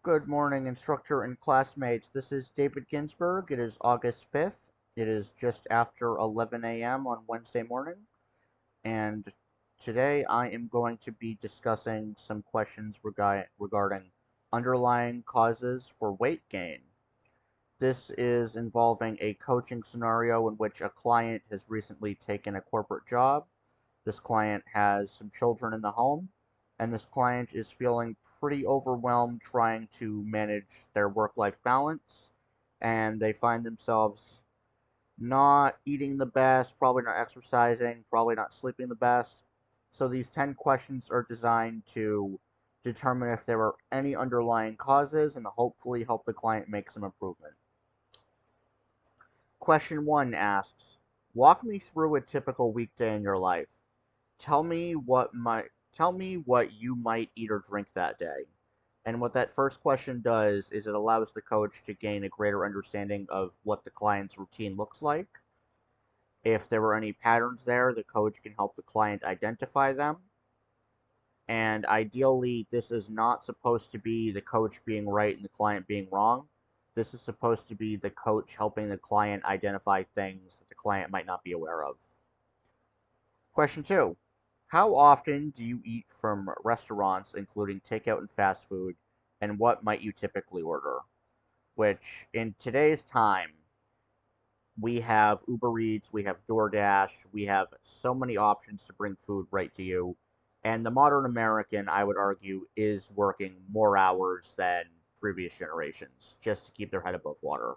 Good morning, instructor and classmates. This is David Ginsburg. It is August 5th. It is just after 11 a.m. on Wednesday morning, and today I am going to be discussing some questions regarding underlying causes for weight gain. This is involving a coaching scenario in which a client has recently taken a corporate job. This client has some children in the home, and this client is feeling pretty overwhelmed trying to manage their work life balance. And they find themselves not eating the best, probably not exercising, probably not sleeping the best. So these 10 questions are designed to determine if there are any underlying causes and hopefully help the client make some improvement. Question 1 asks, walk me through a typical weekday in your life. Tell me what you might eat or drink that day. And what that first question does is it allows the coach to gain a greater understanding of what the client's routine looks like. If there were any patterns there, the coach can help the client identify them. And ideally, this is not supposed to be the coach being right and the client being wrong. This is supposed to be the coach helping the client identify things that the client might not be aware of. Question 2. How often do you eat from restaurants, including takeout and fast food, and what might you typically order? Which, in today's time, we have Uber Eats, we have DoorDash, we have so many options to bring food right to you. And the modern American, I would argue, is working more hours than previous generations just to keep their head above water.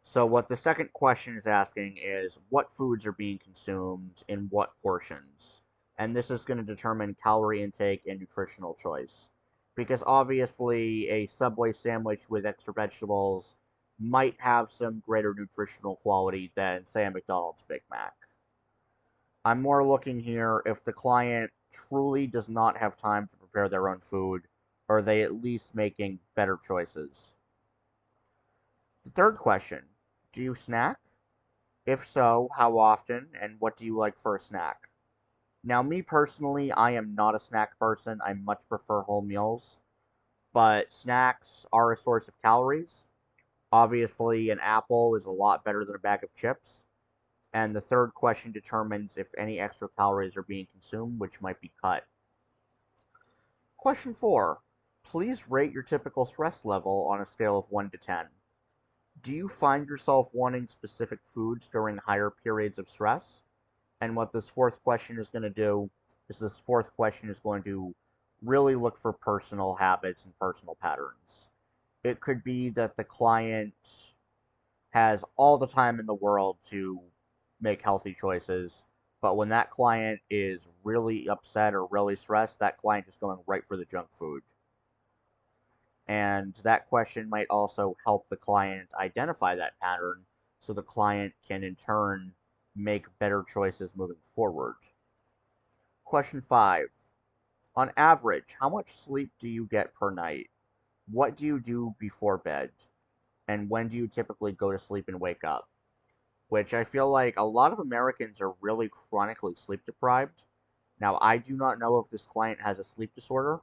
So, what the second question is asking is what foods are being consumed in what portions? And this is going to determine calorie intake and nutritional choice. Because obviously, a Subway sandwich with extra vegetables might have some greater nutritional quality than, say, a McDonald's Big Mac. I'm more looking here if the client truly does not have time to prepare their own food, are they at least making better choices? The third question, do you snack? If so, how often, and what do you like for a snack? Now, me personally, I am not a snack person. I much prefer whole meals, but snacks are a source of calories. Obviously, an apple is a lot better than a bag of chips. And the third question determines if any extra calories are being consumed, which might be cut. Question 4. Please rate your typical stress level on a scale of 1 to 10. Do you find yourself wanting specific foods during higher periods of stress? And what this fourth question is going to do is this fourth question is going to really look for personal habits and personal patterns. It could be that the client has all the time in the world to make healthy choices, but when that client is really upset or really stressed, that client is going right for the junk food. And that question might also help the client identify that pattern so the client can in turn make better choices moving forward. Question 5. On average, how much sleep do you get per night? What do you do before bed? And when do you typically go to sleep and wake up? Which I feel like a lot of Americans are really chronically sleep deprived. Now, I do not know if this client has a sleep disorder,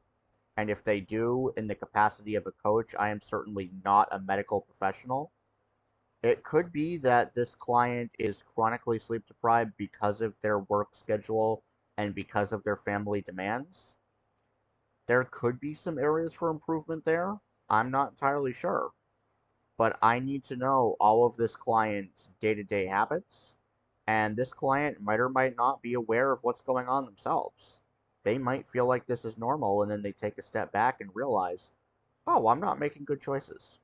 and if they do, in the capacity of a coach, I am certainly not a medical professional. It could be that this client is chronically sleep deprived because of their work schedule and because of their family demands. There could be some areas for improvement there. I'm not entirely sure. But I need to know all of this client's day to day habits, and this client might or might not be aware of what's going on themselves. They might feel like this is normal, and then they take a step back and realize, oh, I'm not making good choices.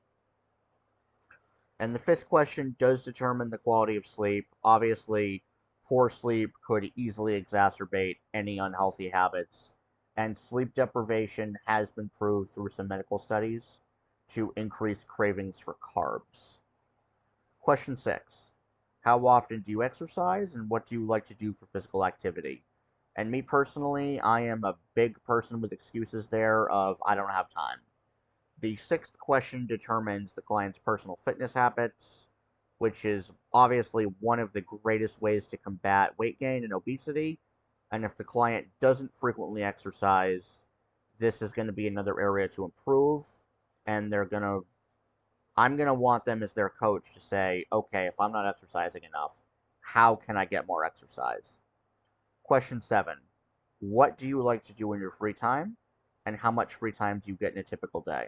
And the fifth question does determine the quality of sleep. Obviously, poor sleep could easily exacerbate any unhealthy habits, and sleep deprivation has been proved through some medical studies to increase cravings for carbs. Question 6. How often do you exercise, and what do you like to do for physical activity? And me personally, I am a big person with excuses there of I don't have time. The sixth question determines the client's personal fitness habits, which is obviously one of the greatest ways to combat weight gain and obesity. And if the client doesn't frequently exercise, this is going to be another area to improve, and I'm going to want them as their coach to say, okay, if I'm not exercising enough, how can I get more exercise? Question 7. What do you like to do in your free time, and how much free time do you get in a typical day?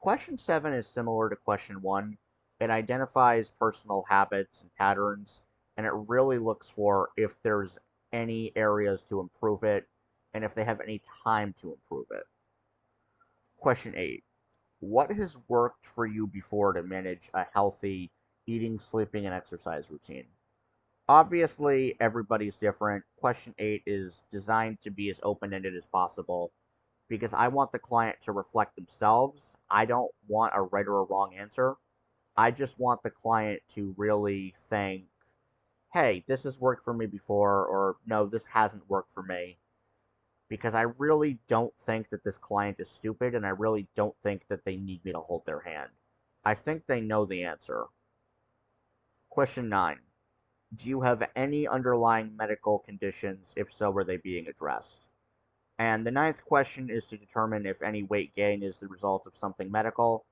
Question 7 is similar to question 1. It identifies personal habits and patterns, and it really looks for if there's any areas to improve it, and if they have any time to improve it. Question 8. What has worked for you before to manage a healthy eating, sleeping, and exercise routine? Obviously, everybody's different. Question 8 is designed to be as open ended as possible because I want the client to reflect themselves. I don't want a right or a wrong answer. I just want the client to really think, hey, this has worked for me before, or no, this hasn't worked for me. Because I really don't think that this client is stupid, and I really don't think that they need me to hold their hand. I think they know the answer. Question 9. Do you have any underlying medical conditions? If so, are they being addressed? And the ninth question is to determine if any weight gain is the result of something medical.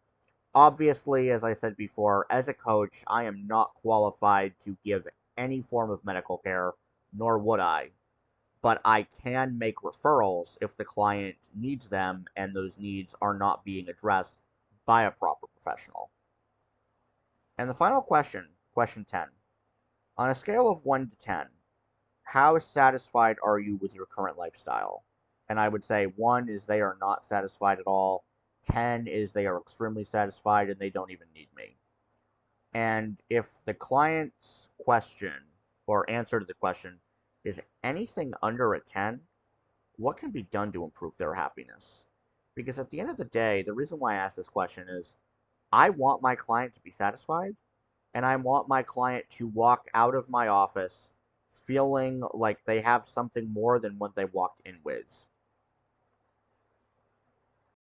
Obviously, as I said before, as a coach, I am not qualified to give any form of medical care, nor would I. But I can make referrals if the client needs them and those needs are not being addressed by a proper professional. And the final question, question 10. On a scale of 1 to 10, how satisfied are you with your current lifestyle? And I would say 1 is they are not satisfied at all, 10 is they are extremely satisfied and they don't even need me. And if the client's question or answer to the question is anything under a 10, what can be done to improve their happiness? Because at the end of the day, the reason why I ask this question is I want my client to be satisfied, and I want my client to walk out of my office feeling like they have something more than what they walked in with.